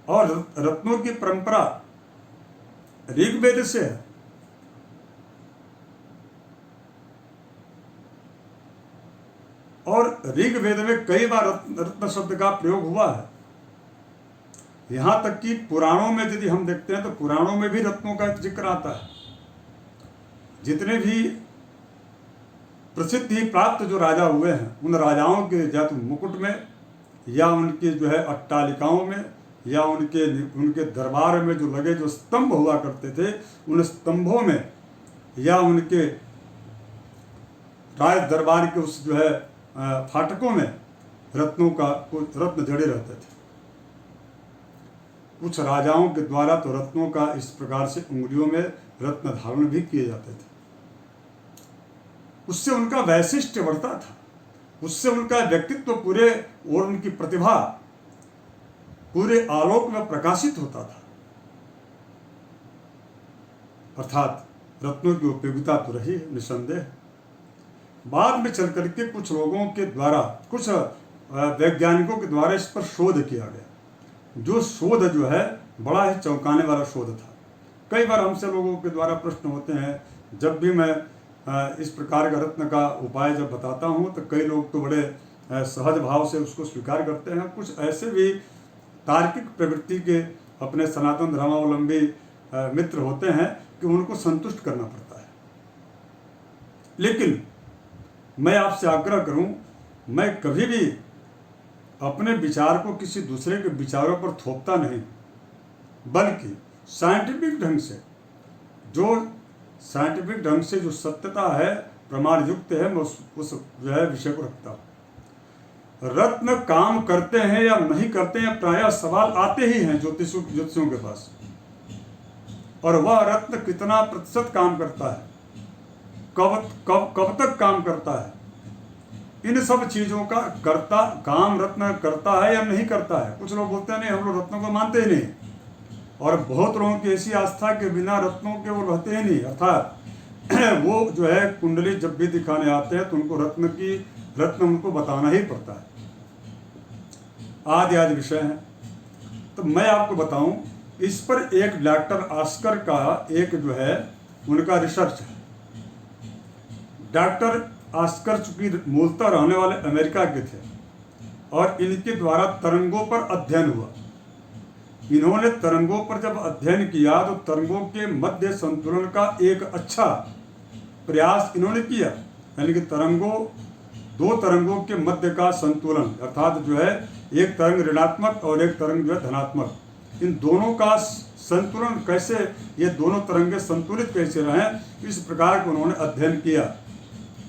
और रत्नों की परंपरा ऋग्वेद से है। और ऋग्वेद में कई बार रत्न शब्द का प्रयोग हुआ है। यहां तक कि पुराणों में यदि हम देखते हैं तो पुराणों में भी रत्नों का जिक्र आता है। जितने भी प्रसिद्धि प्राप्त जो राजा हुए हैं, उन राजाओं के या तो मुकुट में या उनके जो है अट्टालिकाओं में या उनके दरबार में जो लगे जो स्तंभ हुआ करते थे, उन स्तंभों में या उनके राज दरबार के उस जो है फाटकों में रत्नों का कुछ रत्न जड़े रहते थे। कुछ राजाओं के द्वारा तो रत्नों का इस प्रकार से उंगलियों में रत्न धारण भी किए जाते थे। उससे उनका वैशिष्ट्य बढ़ता था, उससे उनका व्यक्तित्व पूरे और उनकी प्रतिभा पूरे आलोक में प्रकाशित होता था। अर्थात रत्नों की उपयोगिता तो रही है निसंदेह। बाद में चल करके कुछ लोगों के द्वारा, कुछ वैज्ञानिकों के द्वारा इस पर शोध किया गया, जो शोध जो है बड़ा ही चौंकाने वाला शोध था। कई बार हमसे लोगों के द्वारा प्रश्न होते हैं, जब भी मैं इस प्रकार का रत्न का उपाय जब बताता हूँ तो कई लोग तो बड़े सहज भाव से उसको स्वीकार करते हैं। कुछ ऐसे भी तार्किक प्रवृत्ति के अपने सनातन धर्मावलंबी मित्र होते हैं कि उनको संतुष्ट करना पड़ता है। लेकिन मैं आपसे आग्रह करूं, मैं कभी भी अपने विचार को किसी दूसरे के विचारों पर थोपता नहीं, बल्कि साइंटिफिक ढंग से जो सत्यता है, प्रमाण युक्त है, मैं उस जो है विषय को रखता हूँ। रत्न काम करते हैं या नहीं करते हैं, प्रायः सवाल आते ही हैं ज्योतिषियों के पास। और वह रत्न कितना प्रतिशत काम करता है, कब तक काम करता है, इन सब चीजों का काम रत्न करता है या नहीं करता है। कुछ लोग बोलते हैं नहीं, हम लोग रत्नों को मानते ही नहीं, और बहुत लोगों की ऐसी आस्था के बिना रत्नों के वो रहते ही नहीं। अर्थात वो जो है कुंडली जब भी दिखाने आते हैं तो उनको रत्न उनको बताना ही पड़ता है। आदि विषय है। तो मैं आपको बताऊं, इस पर एक डॉक्टर ऑस्कर का एक जो है उनका रिसर्च है। डॉक्टर ऑस्कर चूंकि मूलतः रहने वाले अमेरिका के थे और इनके द्वारा तरंगों पर अध्ययन हुआ। इन्होंने तरंगों पर जब अध्ययन किया तो तरंगों के मध्य संतुलन का एक अच्छा प्रयास इन्होंने किया, यानी कि दो तरंगों के मध्य का संतुलन, अर्थात जो है एक तरंग ऋणात्मक और एक तरंग जो है धनात्मक, इन दोनों का संतुलन कैसे, ये दोनों तरंगे संतुलित कैसे रहें, इस प्रकार का उन्होंने अध्ययन किया।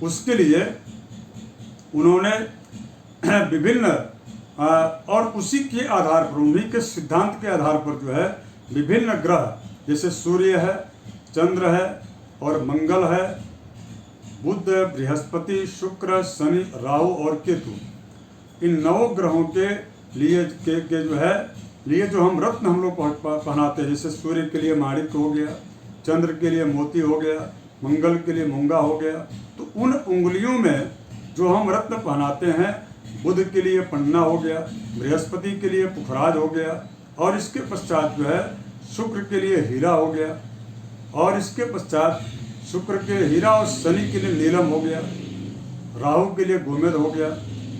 उसके लिए उन्होंने विभिन्न और उसी के आधार पर, उन्हीं के सिद्धांत के आधार पर जो है विभिन्न ग्रह, जैसे सूर्य है, चंद्र है और मंगल है, बुध, बृहस्पति, शुक्र, शनि, राहु और केतु, इन 9 ग्रहों के लिए जो है लिए जो हम रत्न हम लोग पहनाते हैं, जैसे सूर्य के लिए माणिक्य हो गया, चंद्र के लिए मोती हो गया, मंगल के लिए मूंगा हो गया। तो उन उंगलियों में जो हम रत्न पहनाते हैं, बुध के लिए पन्ना हो गया, बृहस्पति के लिए पुखराज हो गया, और इसके पश्चात जो है शुक्र के लिए हीरा हो गया, और इसके पश्चात शुक्र के हीरा और शनि के लिए नीलम हो गया, राहु के लिए गोमेद हो गया,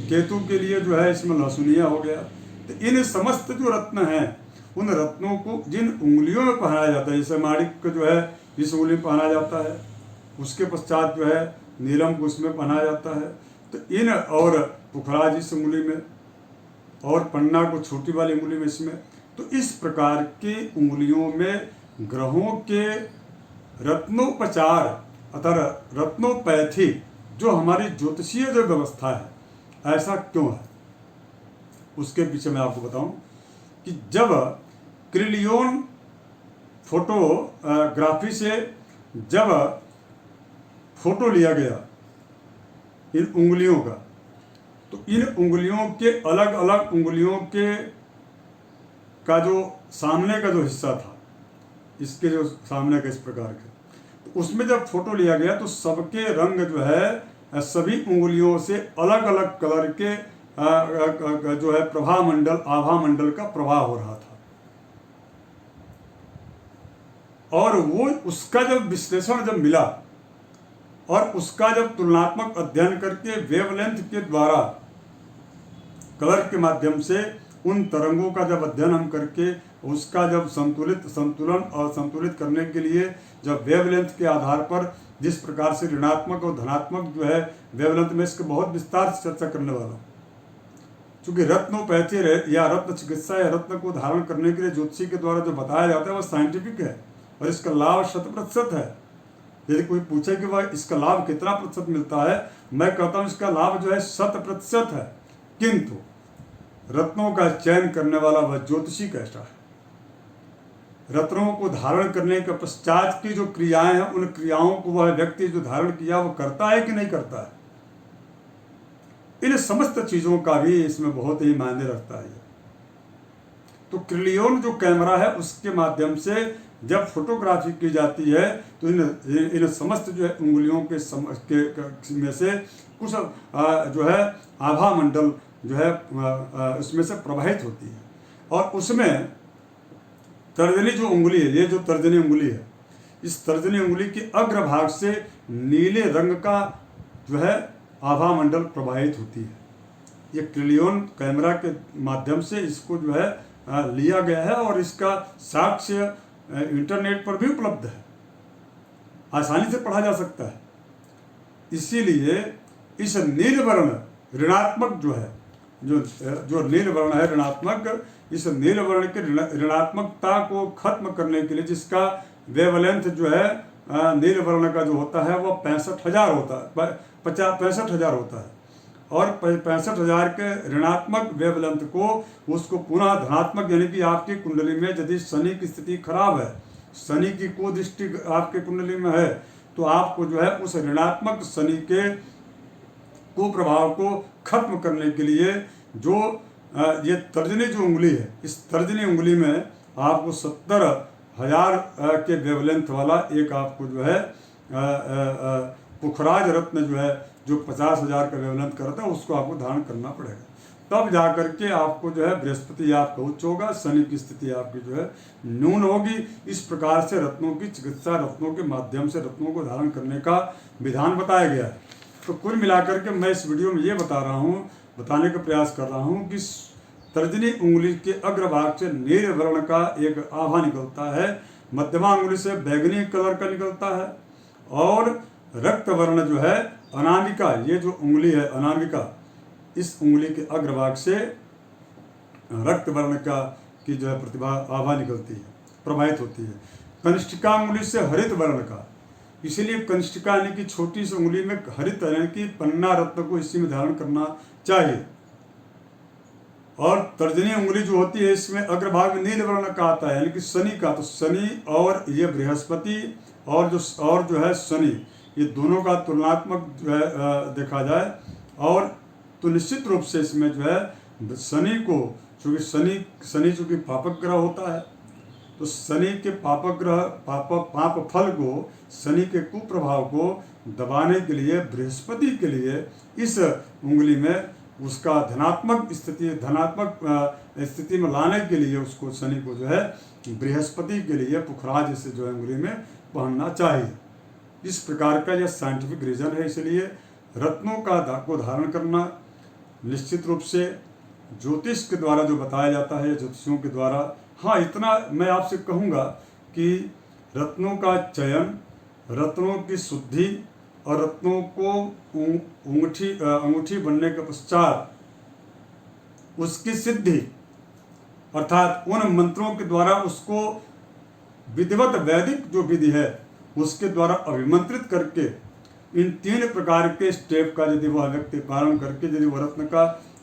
केतु के लिए जो है इसमें लहसुनिया हो गया। तो इन समस्त जो रत्न हैं, उन रत्नों को जिन उंगलियों में पहनाया जाता है, जैसे माणिक्य जो है इस उंगली में पहना जाता है, उसके पश्चात जो है नीलम को उसमें पहनाया जाता है, तो इन और पुखराज इस उंगली में और पन्ना को छोटी वाली उंगली में इसमें। तो इस प्रकार की उंगलियों में ग्रहों के रत्नोपचार अतः रत्नोपैथी जो हमारी ज्योतिषीय जो व्यवस्था है, ऐसा क्यों है, उसके पीछे मैं आपको बताऊं कि जब क्रिलियन फोटोग्राफी से जब फोटो लिया गया इन उंगलियों का, तो इन उंगलियों के अलग अलग उंगलियों के का जो सामने का जो हिस्सा था, इसके जो सामने का इस प्रकार के, तो उसमें जब फोटो लिया गया तो सबके रंग जो है सभी उंगलियों से अलग अलग कलर के जो है आभा मंडल का प्रवाह हो रहा था। और वो उसका जब विश्लेषण जब मिला और उसका जब तुलनात्मक अध्ययन करके वेवलेंथ के द्वारा कलर के माध्यम से उन तरंगों का जब अध्ययन हम करके उसका जब संतुलन और संतुलित करने के लिए जब वेवलेंथ के आधार पर जिस प्रकार से ऋणात्मक और धनात्मक जो है वेवलेंथ में इसके बहुत विस्तार से चर्चा करने वाला हूँ। चूंकि रत्नोपैथी या रत्न चिकित्सा या रत्न को धारण करने के लिए ज्योतिषी के द्वारा जो बताया जाता है वो साइंटिफिक है और इसका लाभ 100% है। यदि कोई पूछे कि वह इसका लाभ कितना प्रतिशत मिलता है, मैं कहता हूँ इसका लाभ जो है 100% है। किंतु रत्नों का चयन करने वाला वह ज्योतिषी कैसा है, रत्नों को धारण करने के पश्चात की जो क्रियाएं हैं उन क्रियाओं को वह व्यक्ति जो धारण किया वो करता है कि नहीं करता है, इन समस्त चीजों का भी इसमें बहुत ही मायने रखता है। तो क्रिलियोन जो कैमरा है उसके माध्यम से जब फोटोग्राफी की जाती है तो इन समस्त जो है उंगलियों के में से कुछ जो है आभा मंडल जो है उसमें से प्रवाहित होती है और उसमें तर्जनी जो उंगली है, ये जो तर्जनी उंगली है, इस तर्जनी उंगली के अग्रभाग से नीले रंग का जो है आभा मंडल प्रवाहित होती है। ये क्रिलियोन कैमरा के माध्यम से इसको जो है लिया गया है और इसका साक्ष्य इंटरनेट पर भी उपलब्ध है, आसानी से पढ़ा जा सकता है। इसीलिए इस नील वर्ण ऋणात्मक जो है जो नील वर्ण है ऋणात्मक, इस नील वर्ण की ऋणात्मकता को खत्म करने के लिए जिसका वेवलेंथ जो है नील वर्ण का जो होता है वो 65,000 होता है, 65,000 होता है और 65,000 के ऋणात्मक वेवलेंथ को उसको पुनः धनात्मक यानी कि आपकी कुंडली में यदि शनि की स्थिति खराब है, शनि की कुदृष्टि आपके कुंडली में है, तो आपको जो है उस ऋणात्मक शनि के कुप्रभाव को खत्म करने के लिए जो ये तर्जनी जो उंगली है, इस तर्जनी उंगली में आपको 70,000 के वेवलेंथ वाला एक आपको जो है पुखराज रत्न जो है जो 50,000 का वेवलेंथ करता है उसको आपको धारण करना पड़ेगा, तब जा करके आपको जो है बृहस्पति आपका उच्च होगा, शनि की स्थिति आपकी जो है न्यून होगी। इस प्रकार से रत्नों की चिकित्सा, रत्नों के माध्यम से रत्नों को धारण करने का विधान बताया गया है। तो कुल मिलाकर के मैं इस वीडियो में ये बताने का प्रयास कर रहा हूँ कि तर्जनी उंगली के अग्रभाग से नील वर्ण का एक आभा निकलता है, मध्यमा उंगली से बैगनी कलर का निकलता है और रक्त वर्ण जो है अनामिका, ये जो उंगली है अनामिका, इस उंगली के अग्रभाग से रक्त वर्ण का की जो है प्रतिभा आभा निकलती है, प्रवाहित होती है। कनिष्ठिका उंगली से हरित वर्ण का, इसीलिए कनिष्ठिका यानी कि छोटी सी उंगली में हरित यानी कि पन्ना रत्न को इसी में धारण करना चाहिए। और तर्जनी उंगली जो होती है इसमें अग्रभाग में नील वर्ण का आता है यानी कि शनि का, तो शनि और ये बृहस्पति और जो है शनि, ये दोनों का तुलनात्मक जो है देखा जाए और तो निश्चित रूप से इसमें जो है शनि को, चूँकि शनि चूँकि पापक ग्रह होता है, तो शनि के पाप फल को, शनि के कुप्रभाव को दबाने के लिए बृहस्पति के लिए इस उंगली में उसका धनात्मक स्थिति में लाने के लिए उसको शनि को जो है बृहस्पति के लिए पुखराज से जो है उंगली में पहनना चाहिए। इस प्रकार का यह साइंटिफिक रीजन है। इसलिए रत्नों को धारण करना निश्चित रूप से ज्योतिष के द्वारा जो बताया जाता है, ज्योतिषियों के द्वारा, हाँ इतना मैं आपसे कहूँगा कि रत्नों का चयन, रत्नों की शुद्धि और रत्नों को अंगूठी बनने के पश्चात उसकी सिद्धि अर्थात उन मंत्रों के द्वारा उसको विधिवत वैदिक जो विधि है उसके द्वारा अभिमंत्रित करके इन 3 प्रकार के स्टेप का यदि वह व्यक्ति पालन करके यदि वह रत्न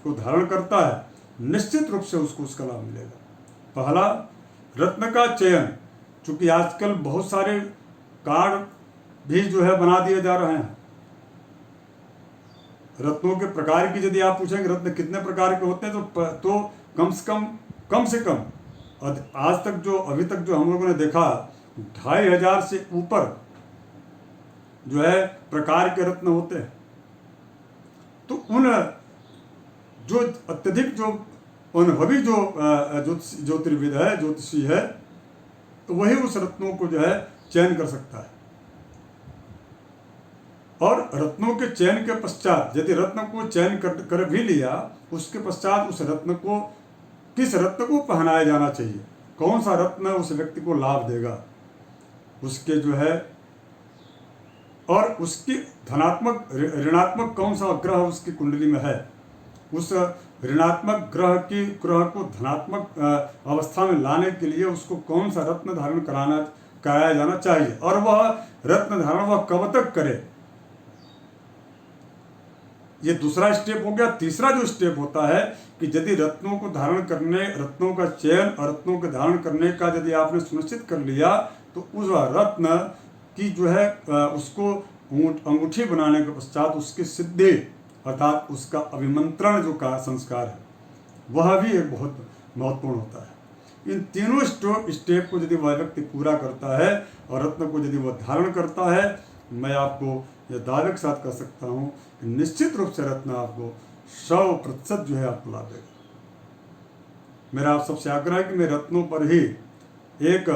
को धारण करता है, निश्चित रूप से उसको उसका लाभ मिलेगा। पहला, रत्न का चयन, चूंकि आजकल बहुत सारे कार्ड भी जो है बना दिए जा रहे हैं। रत्नों के प्रकार की यदि आप पूछेंगे रत्न कितने प्रकार के होते हैं तो कम से कम आज तक जो अभी तक जो हम लोगों ने देखा 2,500 से ऊपर जो है प्रकार के रत्न होते हैं। तो उन जो अत्यधिक जो अनुभवी जो ज्योतिर्विद है, ज्योतिषी है, तो वही उस रत्नों को जो है चयन कर सकता है। और रत्नों के चयन के पश्चात यदि रत्न को चयन कर भी लिया, उसके पश्चात उस रत्न को, किस रत्न को पहनाया जाना चाहिए, कौन सा रत्न उस व्यक्ति को लाभ देगा, उसके जो है, और उसकी धनात्मक ऋणात्मक कौन सा ग्रह उसकी कुंडली में है, उस ऋणात्मक ग्रह को धनात्मक अवस्था में लाने के लिए उसको कौन सा रत्न धारण कराया जाना चाहिए, और वह रत्न धारण वह कब तक करे। ये दूसरा स्टेप हो गया। तीसरा जो स्टेप होता है कि यदि रत्नों को धारण करने, रत्नों का चयन और रत्नों के धारण करने का यदि आपने सुनिश्चित कर लिया, तो उस रत्न की जो है उसको अंगूठी बनाने के पश्चात उसकी सिद्धि अर्थात उसका अभिमंत्रण जो का संस्कार है, वह भी एक बहुत महत्वपूर्ण होता है। इन तीनों स्टेप को यदि वह व्यक्ति पूरा करता है और रत्न को यदि वह धारण करता है, मैं आपको यह दावे के साथ कह सकता हूँ कि निश्चित रूप से रत्न आपको 100% जो है आपको लाभ देगा। मेरा आप सबसे आग्रह है कि मैं रत्नों पर ही एक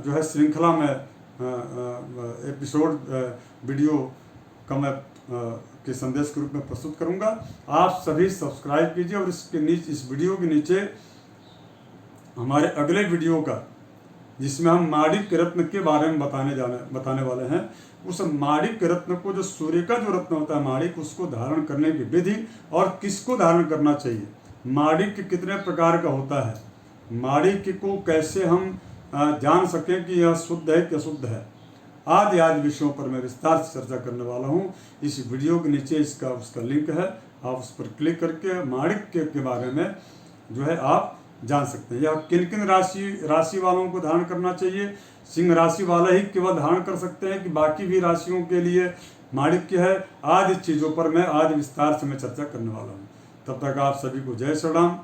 जो है श्रृंखला में एपिसोड वीडियो का मैं के संदेश के रूप में प्रस्तुत करूंगा। आप सभी सब्सक्राइब कीजिए और इसके नीचे, इस वीडियो के नीचे हमारे अगले वीडियो का, जिसमें हम माणिक्य रत्न के बारे में बताने वाले हैं, उस माणिक्य रत्न को, जो सूर्य का जो रत्न होता है माणिक्य, उसको धारण करने की विधि और किसको धारण करना चाहिए, माणिक्य कितने प्रकार का होता है, माणिक्य को कैसे हम जान सकें कि यह शुद्ध है कि अशुद्ध है, आदि विषयों पर मैं विस्तार से चर्चा करने वाला हूँ। इस वीडियो के नीचे उसका लिंक है, आप उस पर क्लिक करके माणिक्य के बारे में जो है आप जान सकते हैं। यह किन किन राशि वालों को धारण करना चाहिए, सिंह राशि वाले ही केवल धारण कर सकते हैं कि बाकी भी राशियों के लिए माणिक्य है, आदि चीज़ों पर मैं आज विस्तार से मैं चर्चा करने वाला हूँ। तब तक आप सभी को जय श्री राम।